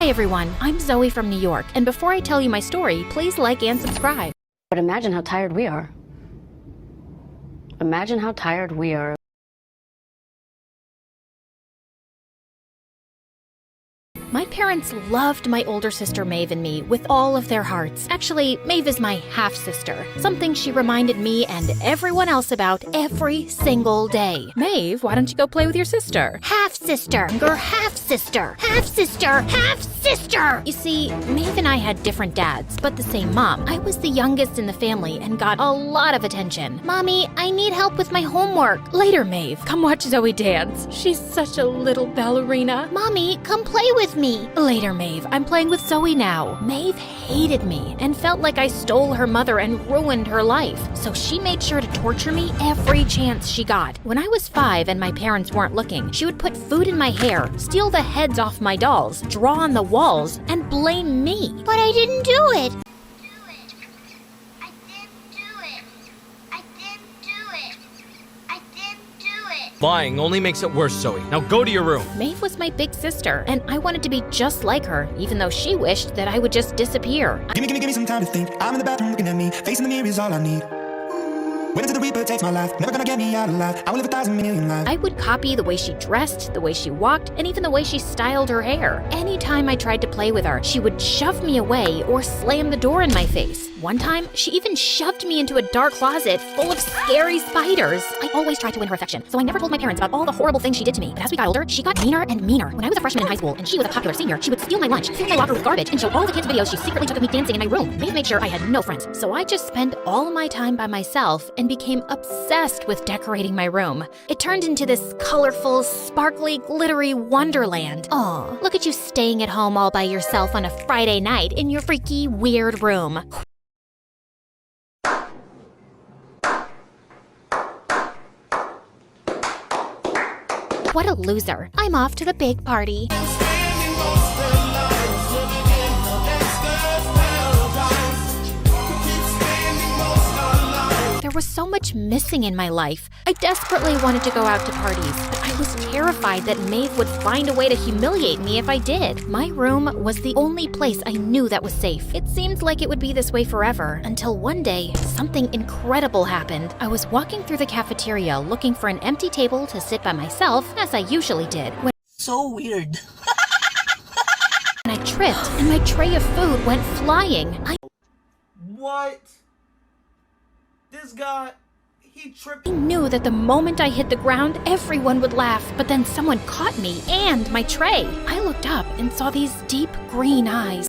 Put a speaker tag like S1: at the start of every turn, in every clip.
S1: Hi everyone, I'm Zoe from New York, and before I tell you my story, please like and subscribe.
S2: But imagine how tired we are. Imagine how tired we are.
S1: My parents loved my older sister Maeve and me with all of their hearts. Actually, Maeve is my half-sister, something she reminded me and everyone else about every single day. Maeve, why don't you go play with your sister? Half-sister, or half-sister, half-sister, half-sister! You see, Maeve and I had different dads, but the same mom. I was the youngest in the family and got a lot of attention. Mommy, I need help with my homework. Later, Maeve, come watch Zoe dance. She's such a little ballerina. Mommy, come play with me. Later, Maeve, I'm playing with Zoe now. Maeve hated me and felt like I stole her mother and ruined her life. So she made sure to torture me every chance she got. When I was 5 and my parents weren't looking, she would put food in my hair, steal the heads off my dolls, draw on the walls, and blame me. But I didn't do it.
S3: Lying only makes it worse, Zoe. Now go to your room.
S1: Maeve was my big sister, and I wanted to be just like her, even though she wished that I would just disappear.
S4: Give me some time to think. I'm in the bathroom looking at me. Facing the mirror is all I need. Waiting till the Reaper takes my life. Never gonna get me out alive. I will live 1,000 million lives.
S1: I would copy the way she dressed, the way she walked, and even the way she styled her hair. Anytime I tried to play with her, she would shove me away or slam the door in my face. One time, she even shoved me into a dark closet full of scary spiders. I always tried to win her affection, so I never told my parents about all the horrible things she did to me. But as we got older, she got meaner and meaner. When I was a freshman in high school and she was a popular senior, she would steal my lunch, fill my locker with garbage, and show all the kids' videos she secretly took of me dancing in my room. Maeve made sure I had no friends. So I just spent all my time by myself and became obsessed with decorating my room. It turned into this colorful, sparkly, glittery wonderland. Aw, look at you staying at home all by yourself on a Friday night in your freaky, weird room. What a loser. I'm off to the big party. There was so much missing in my life. I desperately wanted to go out to parties, but I was terrified that Maeve would find a way to humiliate me if I did. My room was the only place I knew that was safe. It seemed like it would be this way forever, until one day, something incredible happened. I was walking through the cafeteria looking for an empty table to sit by myself, as I usually did.
S5: So weird.
S1: I tripped, and my tray of food went flying.
S5: What? This guy, he tripped.
S1: I knew that the moment I hit the ground, everyone would laugh, but then someone caught me and my tray. I looked up and saw these deep green eyes.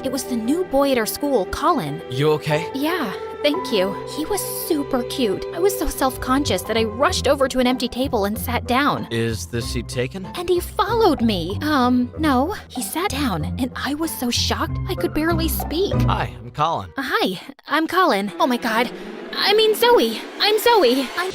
S1: It was the new boy at our school, Colin.
S3: You okay?
S1: Yeah, thank you. He was super cute. I was so self-conscious that I rushed over to an empty table and sat down.
S3: Is this seat taken?
S1: And he followed me. No. He sat down, and I was so shocked I could barely speak.
S3: Hi, I'm Colin.
S1: Hi, I'm Colin. Oh my god. I mean Zoe. I'm Zoe. I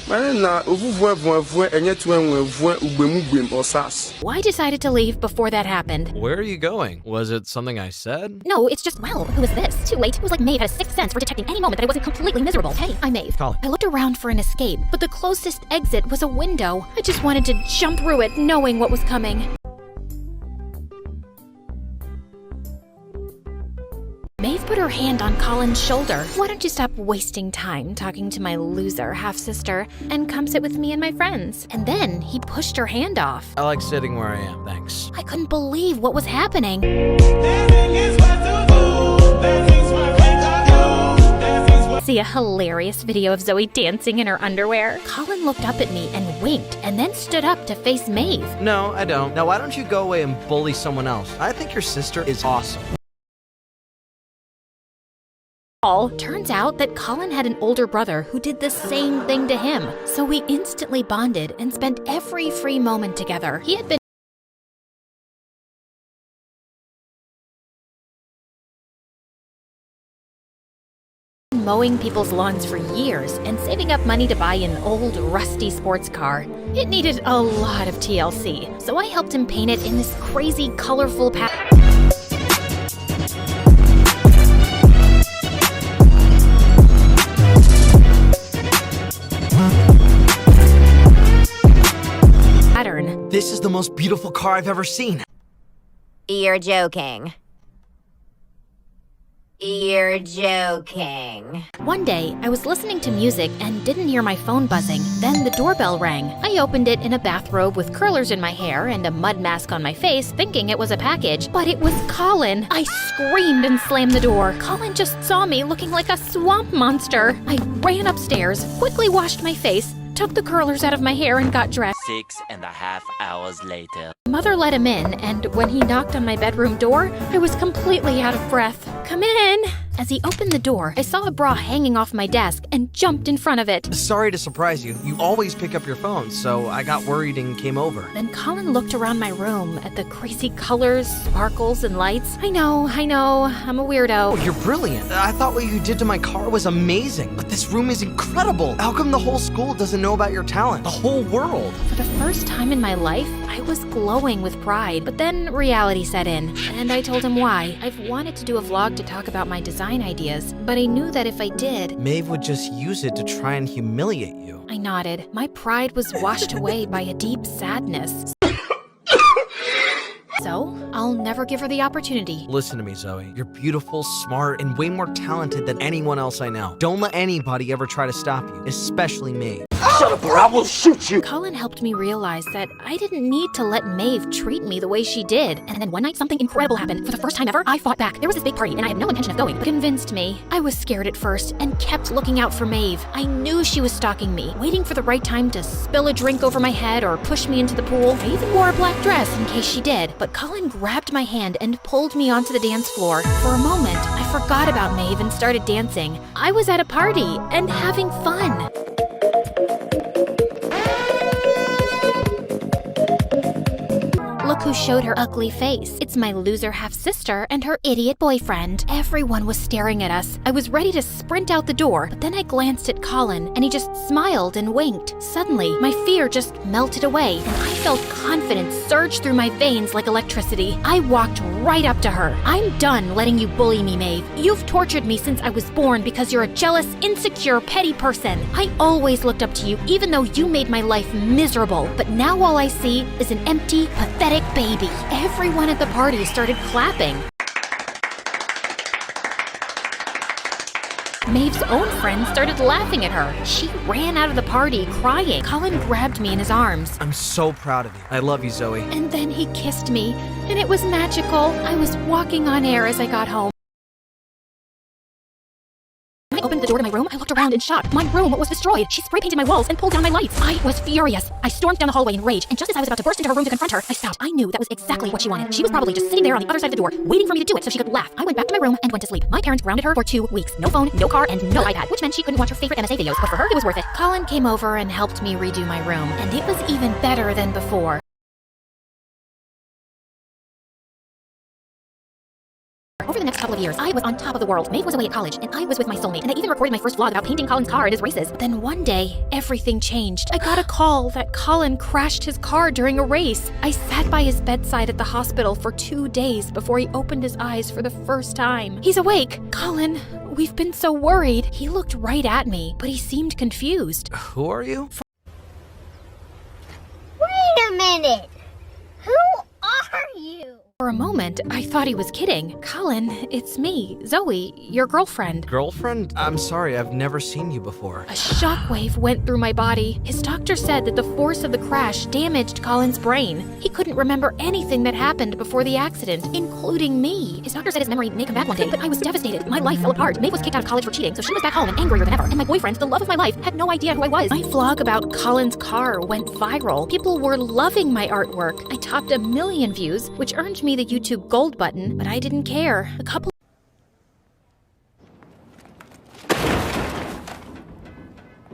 S1: decided to leave before that happened.
S3: Where are you going? Was it something I said?
S1: No, it's just, well, who is this? Too late. It was like Maeve had a sixth sense for detecting any moment that I wasn't completely miserable. Hey, I'm Maeve.
S3: Colin.
S1: I looked around for an escape, but the closest exit was a window. I just wanted to jump through it, knowing what was coming. Maeve put her hand on Colin's shoulder. Why don't you stop wasting time talking to my loser half-sister and come sit with me and my friends? And then he pushed her hand off.
S3: I like sitting where I am, thanks.
S1: I couldn't believe what was happening. See a hilarious video of Zoe dancing in her underwear? Colin looked up at me and winked, and then stood up to face Maeve.
S3: No, I don't. Now why don't you go away and bully someone else? I think your sister is awesome.
S1: Turns out that Colin had an older brother who did the same thing to him. So we instantly bonded and spent every free moment together. He had been mowing people's lawns for years and saving up money to buy an old, rusty sports car. It needed a lot of TLC, so I helped him paint it in this crazy, colorful pattern.
S3: This is the most beautiful car I've ever seen.
S6: You're joking. You're joking.
S1: One day, I was listening to music and didn't hear my phone buzzing. Then the doorbell rang. I opened it in a bathrobe with curlers in my hair and a mud mask on my face, thinking it was a package. But it was Colin. I screamed and slammed the door. Colin just saw me looking like a swamp monster. I ran upstairs, quickly washed my face, took the curlers out of my hair and got dressed.
S7: 6.5 hours later.
S1: Mother let him in, and when he knocked on my bedroom door, I was completely out of breath. Come in! As he opened the door, I saw a bra hanging off my desk and jumped in front of it.
S3: Sorry to surprise you. You always pick up your phone, so I got worried and came over.
S1: Then Colin looked around my room at the crazy colors, sparkles, and lights. I know, I'm a weirdo.
S3: Oh, you're brilliant. I thought what you did to my car was amazing, but this room is incredible. How come the whole school doesn't know about your talent? The whole world.
S1: For the first time in my life, I was glowing with pride. But then reality set in, and I told him why. I've wanted to do a vlog to talk about my design ideas, but I knew that if I did,
S3: Maeve would just use it to try and humiliate you.
S1: I nodded. My pride was washed away by a deep sadness. So, I'll never give her the opportunity.
S3: Listen to me, Zoe. You're beautiful, smart, and way more talented than anyone else I know. Don't let anybody ever try to stop you, especially me.
S7: Shut up or I will shoot you!
S1: Colin helped me realize that I didn't need to let Maeve treat me the way she did. And then one night, something incredible happened. For the first time ever, I fought back. There was this big party, and I had no intention of going, but convinced me. I was scared at first and kept looking out for Maeve. I knew she was stalking me, waiting for the right time to spill a drink over my head or push me into the pool. I even wore a black dress in case she did. But Colin grabbed my hand and pulled me onto the dance floor. For a moment, I forgot about Maeve and started dancing. I was at a party and having fun. Look who showed her ugly face. It's my loser half-sister and her idiot boyfriend. Everyone was staring at us. I was ready to sprint out the door, but then I glanced at Colin, and he just smiled and winked. Suddenly, my fear just melted away, and I felt confidence surge through my veins like electricity. I walked right up to her. I'm done letting you bully me, Maeve. You've tortured me since I was born because you're a jealous, insecure, petty person. I always looked up to you, even though you made my life miserable. But now all I see is an empty, pathetic baby. Everyone at the party started clapping. Maeve's own friends started laughing at her. She ran out of the party crying. Colin grabbed me in his arms.
S3: I'm so proud of you. I love you, Zoe.
S1: And then he kissed me, and it was magical. I was walking on air as I got home. When I opened the door to my room, I looked around in shock. My room was destroyed. She spray painted my walls and pulled down my lights. I was furious. I stormed down the hallway in rage, and just as I was about to burst into her room to confront her, I stopped. I knew that was exactly what she wanted. She was probably just sitting there on the other side of the door, waiting for me to do it so she could laugh. I went back to my room and went to sleep. My parents grounded her for 2 weeks. No phone, no car, and no iPad, which meant she couldn't watch her favorite MSA videos, but for her, it was worth it. Colin came over and helped me redo my room, and it was even better than before. Over the next couple of years, I was on top of the world. Maeve was away at college, and I was with my soulmate, and I even recorded my first vlog about painting Colin's car at his races. But then one day, everything changed. I got a call that Colin crashed his car during a race. I sat by his bedside at the hospital for 2 days before he opened his eyes for the first time. He's awake. Colin, we've been so worried. He looked right at me, but he seemed confused.
S3: Who are you?
S6: Wait a minute! Who are you?
S1: For a moment, I thought he was kidding. Colin, it's me, Zoe, your girlfriend.
S3: Girlfriend? I'm sorry, I've never seen you before.
S1: A shockwave went through my body. His doctor said that the force of the crash damaged Colin's brain. He couldn't remember anything that happened before the accident, including me. His doctor said his memory may come back one day, but I was devastated. My life fell apart. Maeve was kicked out of college for cheating, so she was back home and angrier than ever. And my boyfriend, the love of my life, had no idea who I was. My vlog about Colin's car went viral. People were loving my artwork. I topped 1 million views, which earned me the YouTube Gold button, but I didn't care. A couple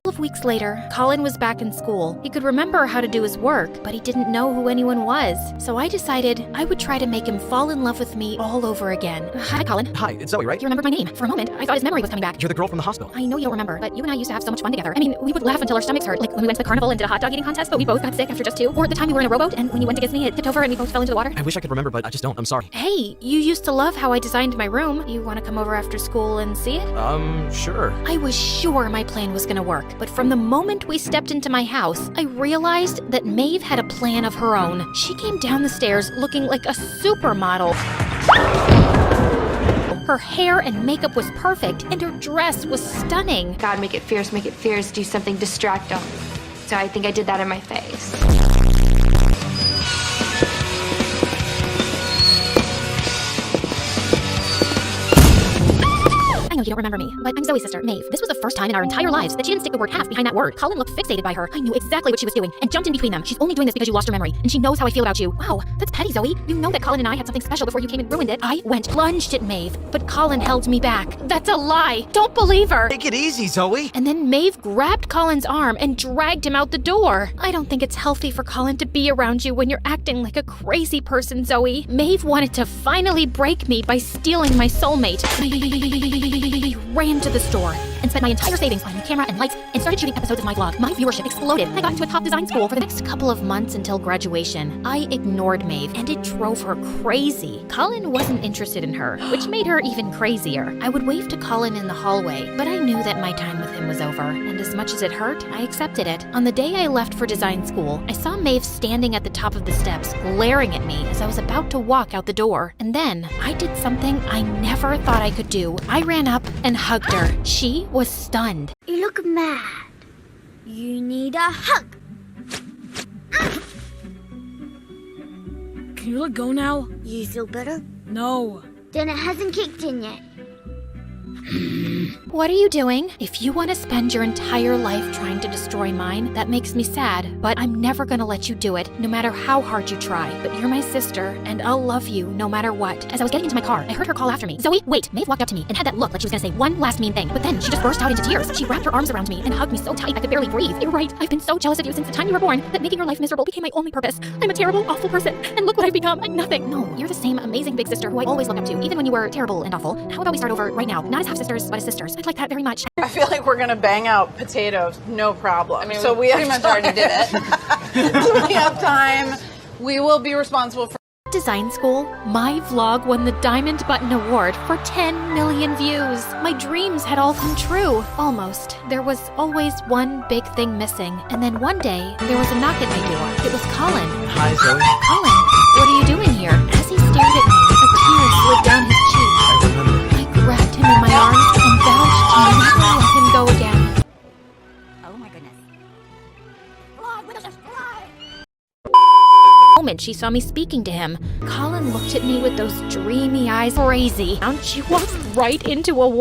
S1: of weeks later, Colin was back in school. He could remember how to do his work, but he didn't know who anyone was. So I decided I would try to make him fall in love with me all over again. Hi, Colin.
S3: Hi, it's Zoe, right?
S1: You remembered my name. For a moment, I thought his memory was coming back.
S3: You're the girl from the hospital.
S1: I know you don't remember, but you and I used to have so much fun together. I mean, we would laugh until our stomachs hurt, like when we went to the carnival and did a hot dog eating contest, but we both got sick after just 2. Or the time we were in a rowboat, and when you went to me, it tipped over and we both fell into the water.
S3: I wish I could remember, but I just don't. I'm sorry.
S1: Hey, you used to love how I designed my room. You want to come over after school and see it?
S3: Sure.
S1: I was sure my plan was gonna work, but But from the moment we stepped into my house, I realized that Maeve had a plan of her own. She came down the stairs looking like a supermodel. Her hair and makeup was perfect, and her dress was stunning.
S8: God, make it fierce, do something, distract them. So I think I did that in my face.
S1: I know you don't remember me, but I'm Zoe's sister, Maeve. This was the first time in our entire lives that she didn't stick the word half behind that word. Colin looked fixated by her. I knew exactly what she was doing and jumped in between them. She's only doing this because you lost your memory, and she knows how I feel about you. Wow, that's petty, Zoe. You know that Colin and I had something special before you came and ruined it. I lunged at Maeve, but Colin held me back. That's a lie. Don't believe her.
S3: Take it easy, Zoe.
S1: And then Maeve grabbed Colin's arm and dragged him out the door. I don't think it's healthy for Colin to be around you when you're acting like a crazy person, Zoe. Maeve wanted to finally break me by stealing my soulmate. I ran to the store and spent my entire savings on a new camera and lights and started shooting episodes of my vlog. My viewership exploded. I got into a top design school. For the next couple of months until graduation, I ignored Maeve, and it drove her crazy. Colin wasn't interested in her, which made her even crazier. I would wave to Colin in the hallway, but I knew that my time with him was over, and as much as it hurt, I accepted it. On the day I left for design school, I saw Maeve standing at the top of the steps, glaring at me as I was about to walk out the door. And then I did something I never thought I could do. I ran up and hugged her. She was stunned.
S6: You look mad. You need a hug.
S9: Can you let go now?
S6: You feel better?
S9: No.
S6: Then it hasn't kicked in yet.
S1: What are you doing? If you want to spend your entire life trying to destroy mine, that makes me sad, but I'm never gonna let you do it, no matter how hard you try. But you're my sister, and I'll love you no matter what. As I was getting into my car, I heard her call after me. Zoe, wait! Maeve walked up to me and had that look like she was gonna say one last mean thing, but then she just burst out into tears. She wrapped her arms around me and hugged me so tight I could barely breathe. You're right, I've been so jealous of you since the time you were born that making your life miserable became my only purpose. I'm a terrible, awful person, and look what I've become. I'm nothing. No, you're the same amazing big sister who I always looked up to, even when you were terrible and awful. How about we start over right now? Not as half-sisters, but as sisters. I'd like that very much.
S10: I feel like we're gonna bang out potatoes, no problem.
S11: I mean,
S10: so we
S11: pretty much already did it.
S10: So we have time. We will be responsible for
S1: Design school, my vlog won the Diamond Button Award for 10 million views. My dreams had all come true. Almost. There was always one big thing missing. And then one day, there was a knock at my door. It was Colin.
S3: Hi, Zoe.
S1: Colin, what are you doing here? As he stared at me, a tear slid down his cheek.
S3: I remember.
S1: I grabbed him in my arms and vowed to never let him go again.
S6: Oh my goodness.
S1: The moment she saw me speaking to him, Colin looked at me with those dreamy eyes crazy. And she walked right into a wall.